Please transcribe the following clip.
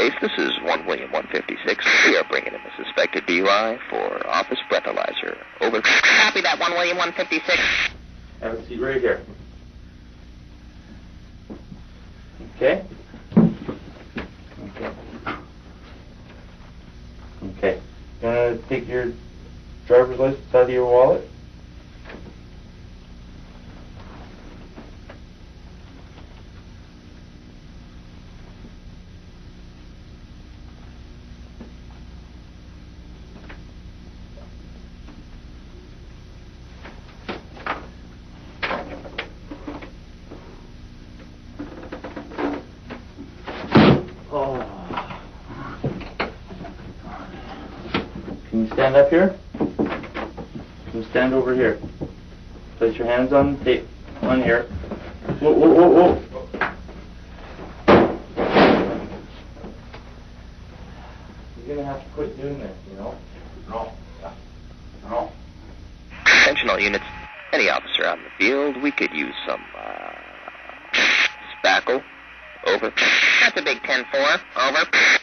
case, this is 1 William 156. We are bringing in a suspected DUI for office breathalyzer. Over. Copy that, 1 William 156. Have a seat right here. Okay? Okay. You want to take your driver's license out of your wallet? Can you stand up here? Can you stand over here? Place your hands on the tape. On here. Whoa, whoa, whoa, whoa. You're gonna have to quit doing this, you know? No. No. Attention all units. Any officer out in the field, we could use some, spackle. Over. That's a big 10-4. Over.